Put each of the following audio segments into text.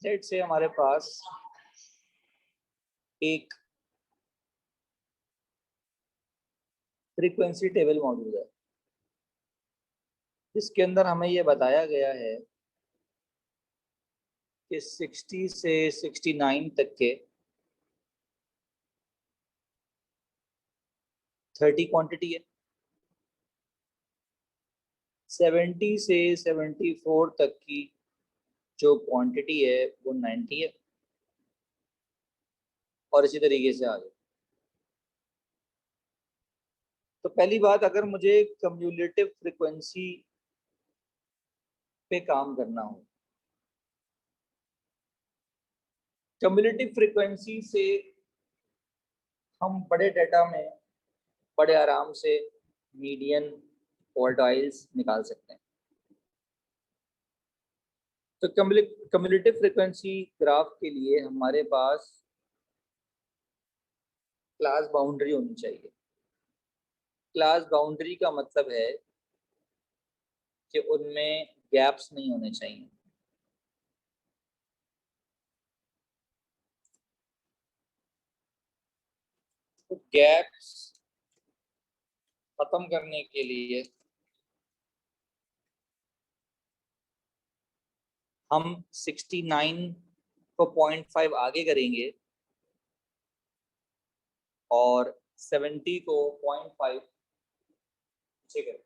Late से हमारे पास एक फ्रीक्वेंसी टेबल मौजूद है जिसके अंदर हमें यह बताया गया है कि 60 से 69 तक के 30 क्वांटिटी है, 70 से 74 तक की जो क्वांटिटी है वो 90 है, और इसी तरीके से आगे। तो पहली बात, अगर मुझे कम्युलेटिव फ्रीक्वेंसी पे काम करना हो, कम्युलेटिव फ्रीक्वेंसी से हम बड़े डेटा में बड़े आराम से मीडियन क्वार्टाइल्स निकाल सकते हैं। तो कम्युलेटिव फ्रीक्वेंसी ग्राफ के लिए हमारे पास क्लास बाउंड्री होनी चाहिए। क्लास बाउंड्री का मतलब है कि उनमें गैप्स नहीं होने चाहिए। तो गैप्स खत्म करने के लिए हम 69 को 0.5 आगे करेंगे और 70 को 0.5 पीछे करेंगे।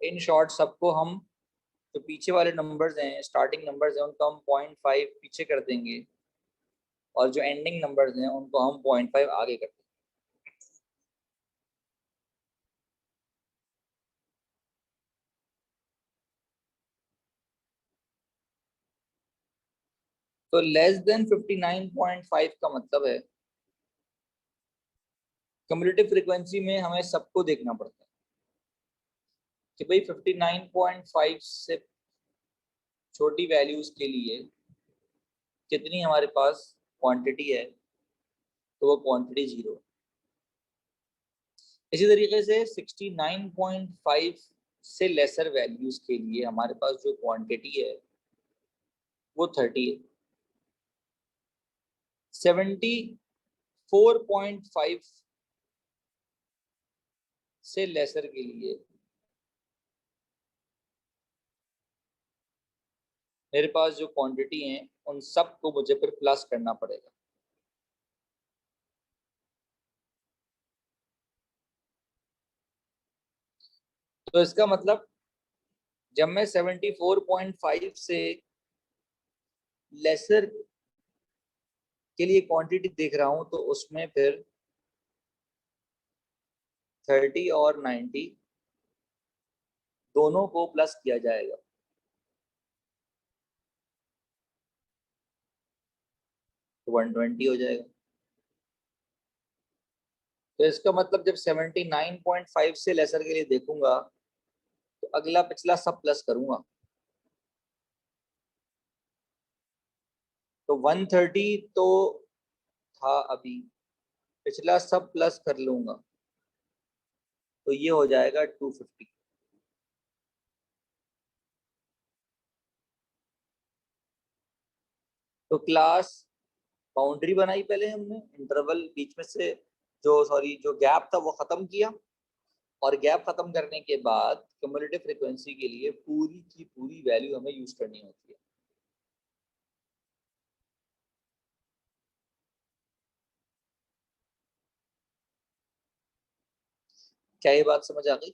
इन शॉर्ट सबको हम, जो पीछे वाले नंबर्स हैं, स्टार्टिंग नंबर्स हैं, उनको हम 0.5 पीछे कर देंगे और जो एंडिंग नंबर्स हैं उनको हम 0.5 आगे कर देंगे। तो लेस देन 59.5 का मतलब है कम्युलेटिव फ्रीक्वेंसी में हमें सबको देखना पड़ता है कि भाई 59.5 से छोटी वैल्यूज के लिए कितनी हमारे पास क्वांटिटी है, तो वो क्वांटिटी 0 है। इसी तरीके से 69.5 से लेसर वैल्यूज के लिए हमारे पास जो क्वांटिटी है वो 30 है। 74.5 से लेसर के लिए मेरे पास जो क्वांटिटी है उन सब को मुझे फिर प्लस करना पड़ेगा। तो इसका मतलब जब मैं 74.5 से लेसर के लिए क्वांटिटी देख रहा हूं तो उसमें फिर 30 और 90 दोनों को प्लस किया जाएगा। तो 120 हो जाएगा। तो इसका मतलब जब 79.5 से लेसर के लिए देखूंगा तो अगला पिछला सब प्लस करूंगा। तो 130 तो था अभी, पिछला सब प्लस कर लूंगा तो ये हो जाएगा 250। तो क्लास बाउंड्री बनाई पहले हमने, इंटरवल बीच में से जो गैप था वो खत्म किया, और गैप खत्म करने के बाद क्यूमुलेटिव फ्रीक्वेंसी के लिए पूरी की पूरी वैल्यू हमें यूज करनी होती है। क्या ये बात समझ आ गई?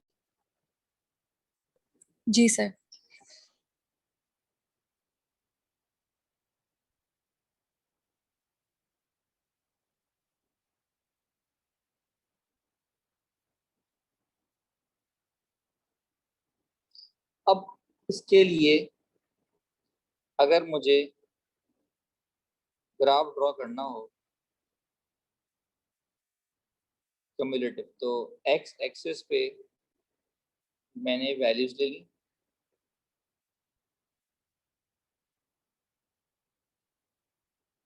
जी सर। अब इसके लिए अगर मुझे ग्राफ ड्रॉ करना हो क्यूमुलेटिव, तो एक्स एक्सिस पे मैंने वैल्यूज ले ली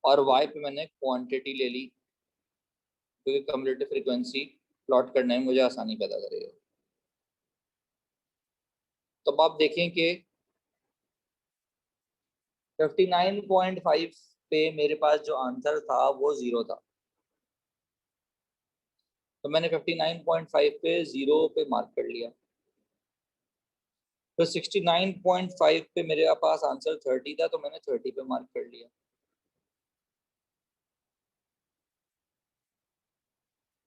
और वाई पे मैंने क्वांटिटी ले ली, क्योंकि क्यूमुलेटिव फ्रीक्वेंसी प्लॉट करने में मुझे आसानी पैदा करेगा। तो अब आप देखें कि 59.5 पे मेरे पास जो आंसर था वो 0 था, तो मैंने 59.5 पे 0 पे मार्क कर लिया। तो 69.5 पे मेरे पास आंसर 30 था, तो मैंने 30 पे मार्क कर लिया।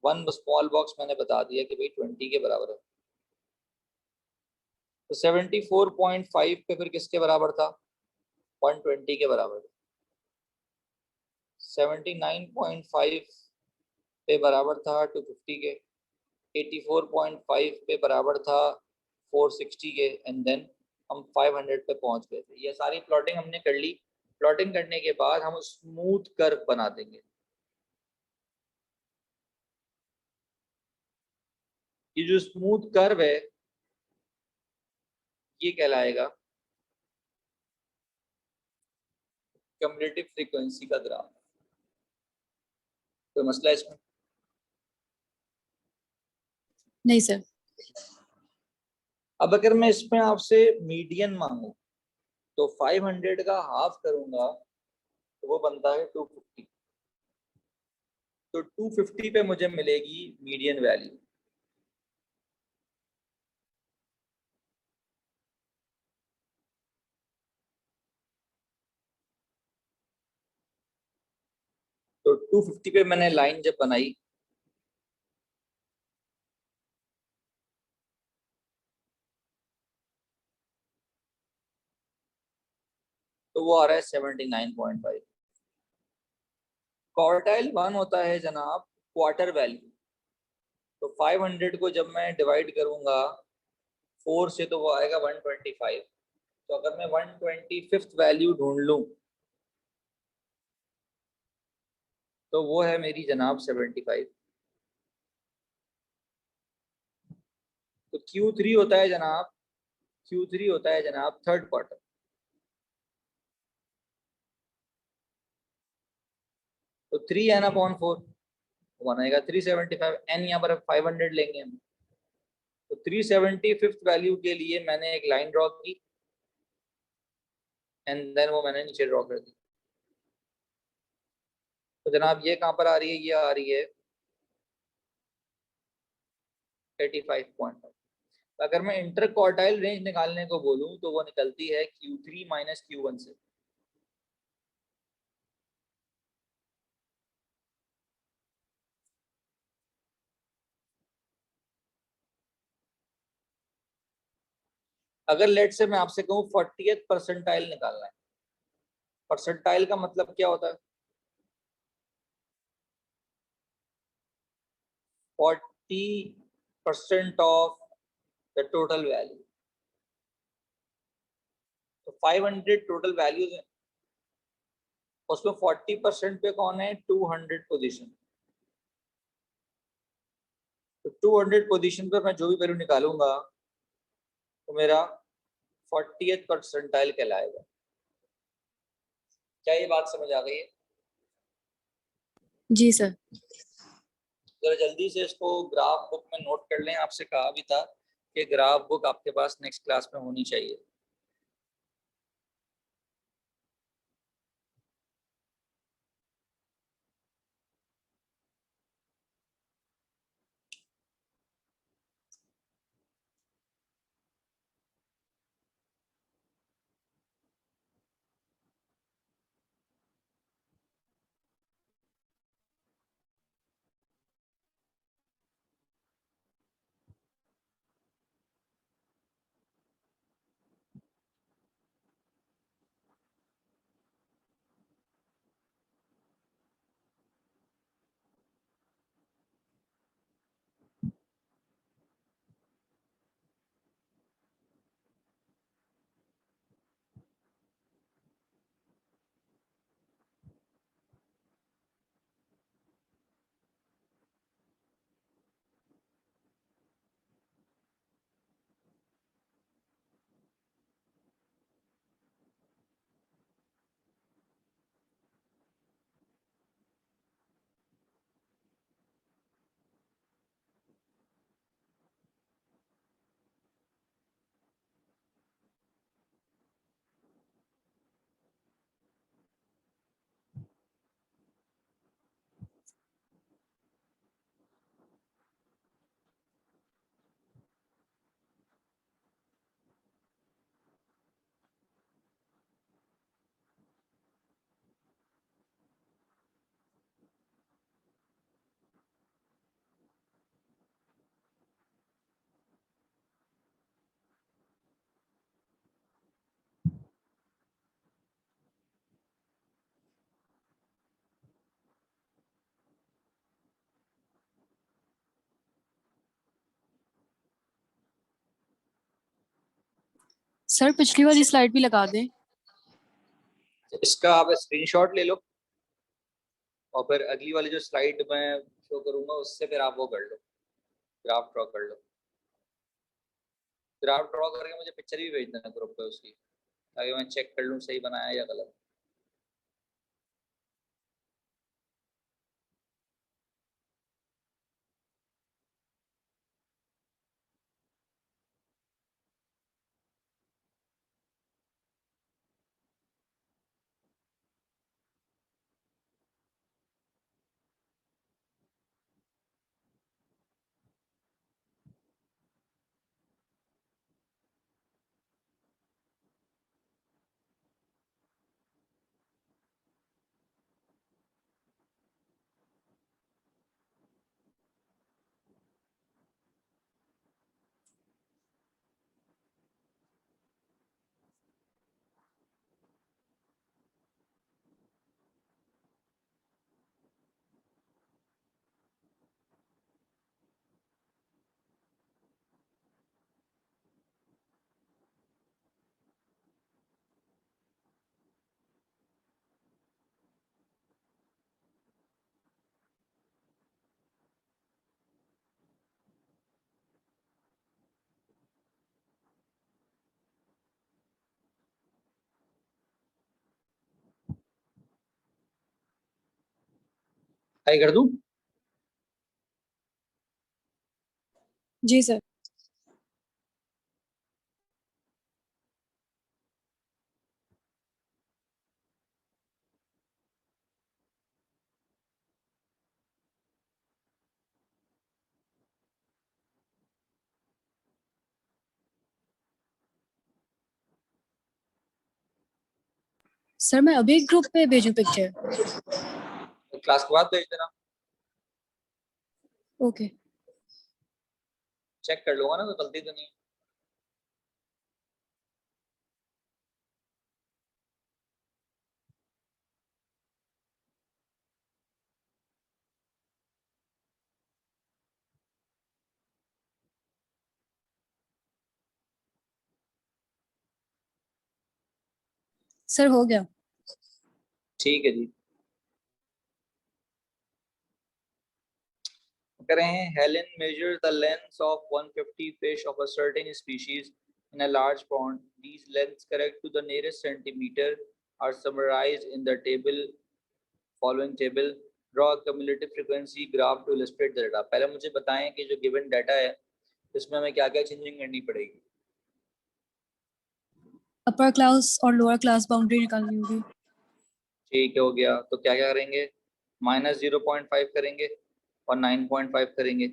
वन स्मॉल बॉक्स मैंने बता दिया कि भाई 20 के बराबर है। तो 74.5 पे फिर किसके बराबर था? 120 के बराबर। 79.5 पे बराबर था 250 के। 84.5 पे बराबर था 460 के। एंड देन हम 500 पे पहुंच गए थे। ये सारी प्लॉटिंग हमने कर ली। प्लॉटिंग करने के बाद हम स्मूथ कर्व बना देंगे। ये जो स्मूथ कर्व है ये कहलाएगा क्यूमुलेटिव फ्रीक्वेंसी का ग्राफ। कोई मसला है इसमें? नहीं सर। अब अगर मैं इसमें आपसे मीडियन मांगू तो 500 का हाफ करूंगा तो वो बनता है 250। तो 250 पे मुझे मिलेगी मीडियन वैल्यू। तो 250 पे मैंने लाइन जब बनाई तो वो आ रहा है 79.5। क्वार्टाइल 1 होता है जनाब क्वार्टर वैल्यू। तो 500 को जब मैं डिवाइड करूंगा 4 से तो वो आएगा 125। तो अगर मैं 125th वैल्यू ढूंढ लूं तो वो है मेरी जनाब 75। तो Q3 होता है जनाब, Q3 होता है जनाब थर्ड क्वार्टर। तो 3n/4 वन आएगा 375। n यहाँ पर 500 लेंगे हम। तो 375th वैल्यू के लिए मैंने एक लाइन ड्रॉ की एंड देन वो मैंने नीचे ड्रॉ कर दी। तो जनाब ये कहाँ पर आ रही है? ये आ रही है 85.5। अगर मैं इंटर क्वार्टाइल रेंज निकालने को बोलूं तो वो निकलती है Q3 माइनस Q1 से। अगर लेट से मैं आपसे कहूँ 40th परसेंटाइल निकालना है। परसेंटाइल का मतलब क्या होता है? 40% ऑफ द टोटल वैल्यू। तो 500 टोटल वैल्यूज है, उसमें 40% पे कौन है? 200 पोजीशन। तो 200 पोजीशन पर मैं जो भी वैल्यू निकालूंगा तो मेरा 40th परसेंटाइल कहलाएगा। क्या ये बात समझ आ गई है? जी सर। जरा जल्दी से इसको ग्राफ बुक में नोट कर लें। आपसे कहा भी था कि ग्राफ बुक आपके पास नेक्स्ट क्लास में होनी चाहिए। सर पिछली वाली स्लाइड भी लगा दें। इसका आप स्क्रीनशॉट ले लो और फिर अगली वाली जो स्लाइड मैं शो करूंगा उससे फिर आप वो कर लो, ग्राफ ड्रॉ कर लो। ग्राफ ड्रॉ करके मुझे पिक्चर भी भेज देना ग्रुप पे उसकी, ताकि मैं चेक कर लूँ सही बनाया या गलत। हाई कर दूं? जी सर। सर मैं अभी ग्रुप पे भेजूं पिक्चर? क्लास के बाद भेज देना, ओके। चेक कर लूंगा ना, तो गलती तो नहीं। सर हो गया। ठीक है जी। कह रहे हैं Helen measures the lengths of 150 fish of a certain species in a large pond. These lengths correct to the nearest centimeter are summarized in the table following table. Draw a cumulative frequency graph to illustrate the data. पहले मुझे बताएं कि जो given data है इसमें हमें क्या क्या चेंजिंग करनी पड़ेगी। अपर क्लास और लोअर क्लास बाउंड्री निकालनी होगी। ठीक है, हो गया। तो क्या क्या करेंगे? -0.5 करेंगे और 9.5 करेंगे।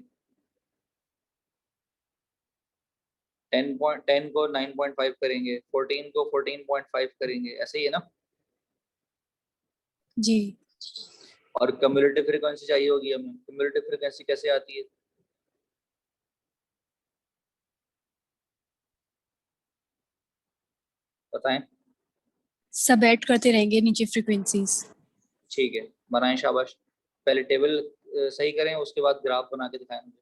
10 को 9.5 करेंगे, 14 को 14.5 करेंगे, ऐसे ही है ना? जी। और कम्युलेटिव फ्रीक्वेंसी चाहिए होगी हमें। कम्युलेटिव फ्रीक्वेंसी कैसे आती है? बताएं। सब ऐड करते रहेंगे नीचे फ्रीक्वेंसीज। ठीक है, बनाएं, शाबाश। पहले टेबल सही करें, उसके बाद ग्राफ बना के दिखाएं मुझे।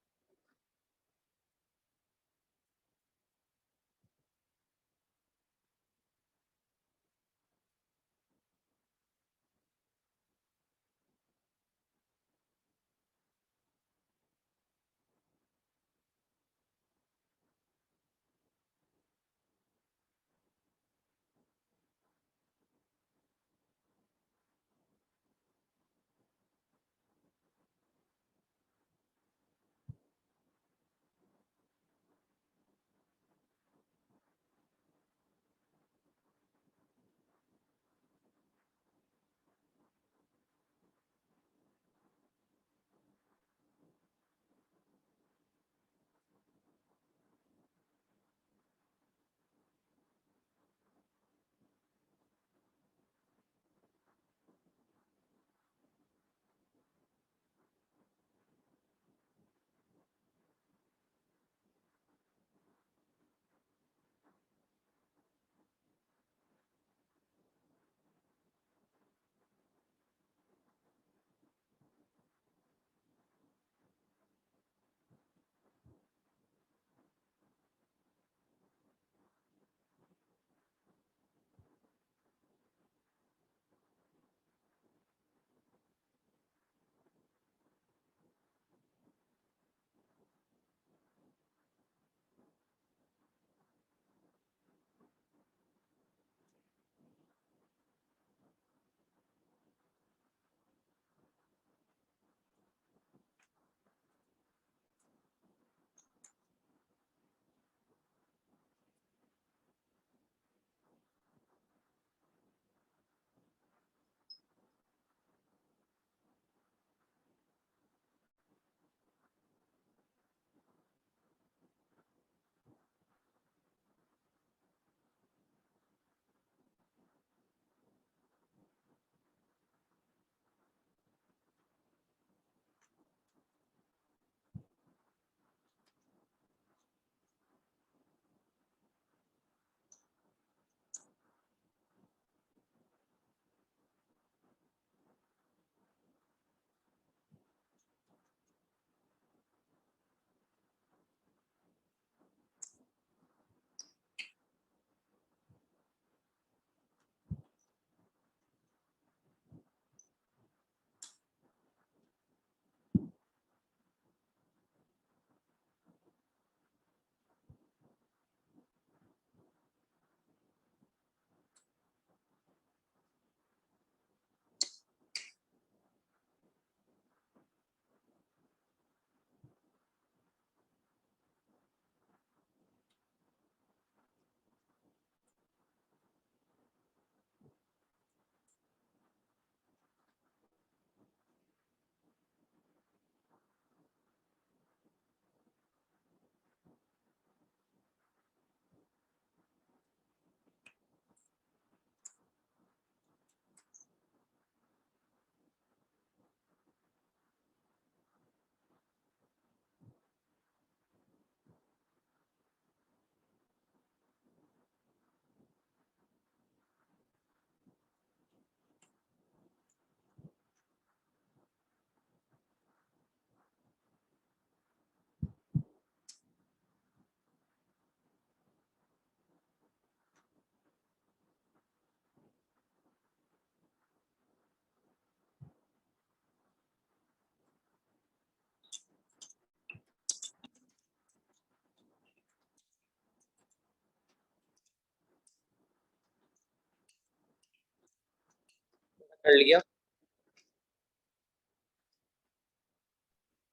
कर लिया?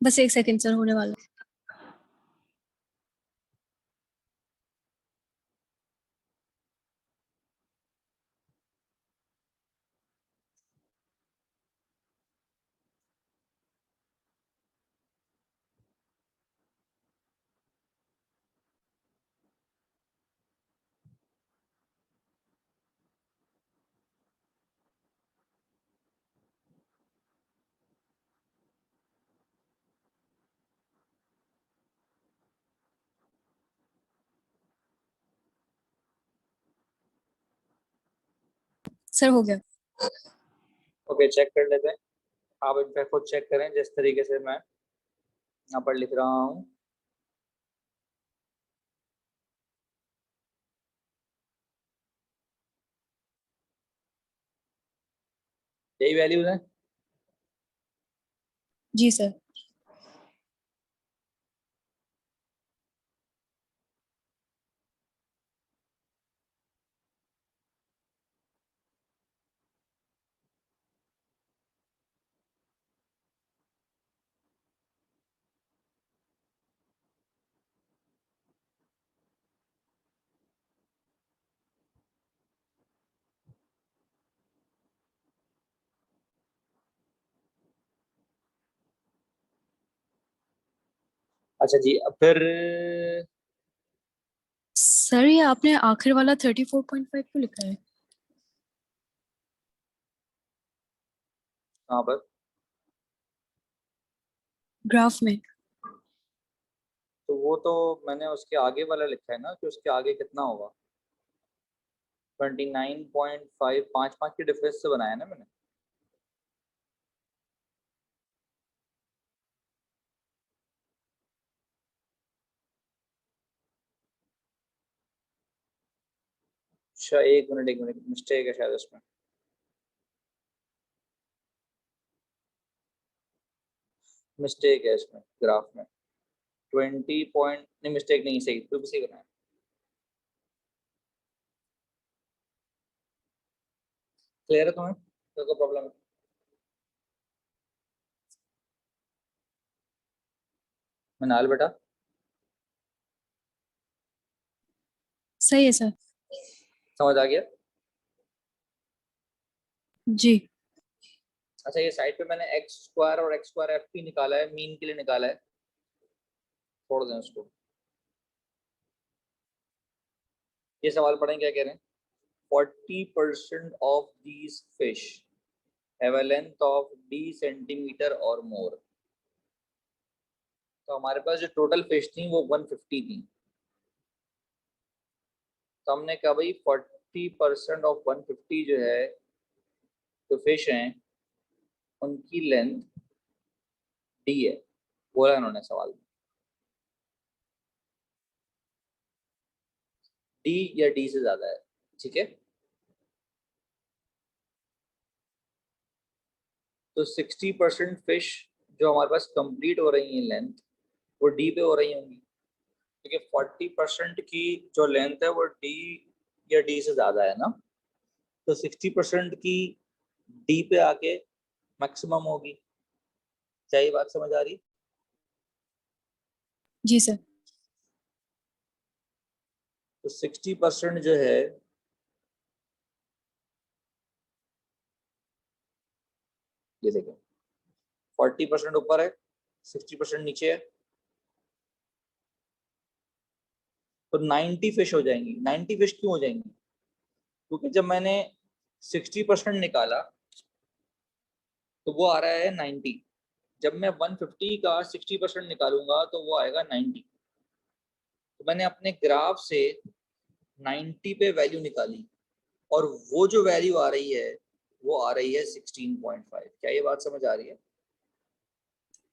बस 1 सेकंड सर, होने वाला। सर हो गया। ओके, चेक कर लेते हैं। आप इनफैक्ट खुद चेक करें जिस तरीके से मैं यहाँ पर लिख रहा हूँ। यही वैल्यूज हैं? जी सर। अच्छा जी, अब फिर सर ये आपने आखिर वाला 34.5 क्यों लिखा है? कहाँ पर? ग्राफ में। तो वो तो मैंने उसके आगे वाला लिखा है ना, कि उसके आगे कितना होगा। 29.5, 5 5 के डिफरेंस से बनाया ना मैंने। अच्छा, एक मिनट मिस्टेक है शायद उसमें। मिस्टेक है इसमें ग्राफ में। 20 पॉइंट नहीं, मिस्टेक नहीं, सही तो भी सही बनाया। क्लियर है तुम्हें? तो प्रॉब्लम है? मनाल बेटा, सही है सर। समझ आ गया? जी। अच्छा, ये साइड पे मैंने एक्स स्क्वायर और एक्स स्क्वायर एफ पी निकाला है, मीन के लिए निकाला है। छोड़ दें उसको। ये सवाल पढ़ें, क्या कह रहे हैं। 40% of these fish have a length of d centimetre और मोर। तो हमारे पास जो टोटल फिश थी वो 150 थी। तो हमने कहा भाई 40% ऑफ 150 जो है, जो फिश हैं उनकी लेंथ डी है, बोला इन्होंने सवाल में। डी या डी से ज्यादा है, ठीक है। तो 60% फिश जो हमारे पास कंप्लीट हो रही है लेंथ, वो डी पे हो रही होंगी, क्योंकि 40% की जो लेंथ है वो डी या डी से ज्यादा है ना। तो 60% की डी पे आके मैक्सिमम होगी। क्या ये बात समझ आ रही? जी सर। तो 60% जो है, ये देखो 40% ऊपर है, 60% नीचे है। तो 90 फिश हो जाएंगी। 90 फिश क्यों हो जाएंगी? क्योंकि जब मैंने 60% निकाला तो वो आ रहा है 90। जब मैं 150 का 60% निकालूंगा तो वो आएगा 90। तो मैंने अपने ग्राफ से 90 पे वैल्यू निकाली, और वो जो वैल्यू आ रही है वो आ रही है 16.5। क्या ये बात समझ आ रही है?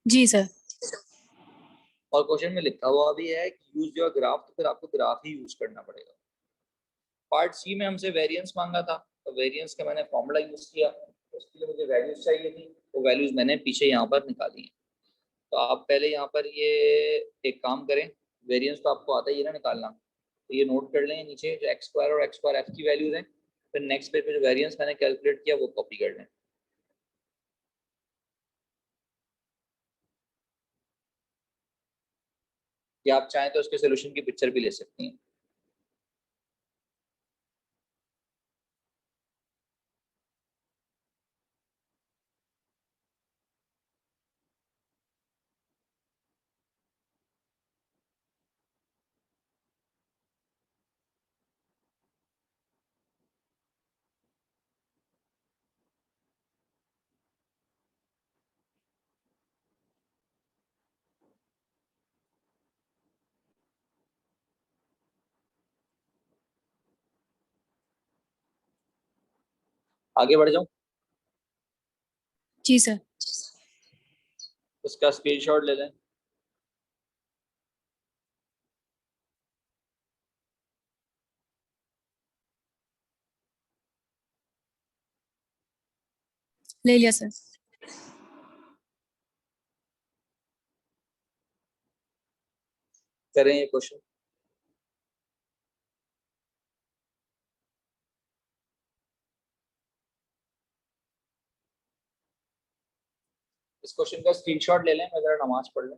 जी सर। और क्वेश्चन में लिखा हुआ भी है कि यूज योर ग्राफ, तो फिर आपको ग्राफ ही यूज करना पड़ेगा। पार्ट सी में हमसे वेरिएंस मांगा था, तो वेरिएंस का मैंने फॉर्मूला यूज किया। उसके लिए मुझे वैल्यूज चाहिए थी, वो वैल्यूज मैंने पीछे यहाँ पर निकाली हैं। तो आप पहले यहाँ पर ये एक काम करें, वेरिएंस तो आपको आता ही है ना निकालना, तो ये नोट कर लें नीचे जो एक्स स्क्वायर और एक्स स्क्वायर एफ की वैल्यूज हैं। फिर नेक्स्ट पेज पे जो वेरिएंस मैंने कैलकुलेट किया वो कॉपी कर लें। या आप चाहें तो उसके सोल्यूशन की पिक्चर भी ले सकती हैं। आगे बढ़ जाऊं? जी सर। उसका स्क्रीनशॉट ले लें। ले लिया सर। करें ये क्वेश्चन। इस क्वेश्चन का स्क्रीनशॉट ले लें, मैं जरा नमाज पढ़ लूं।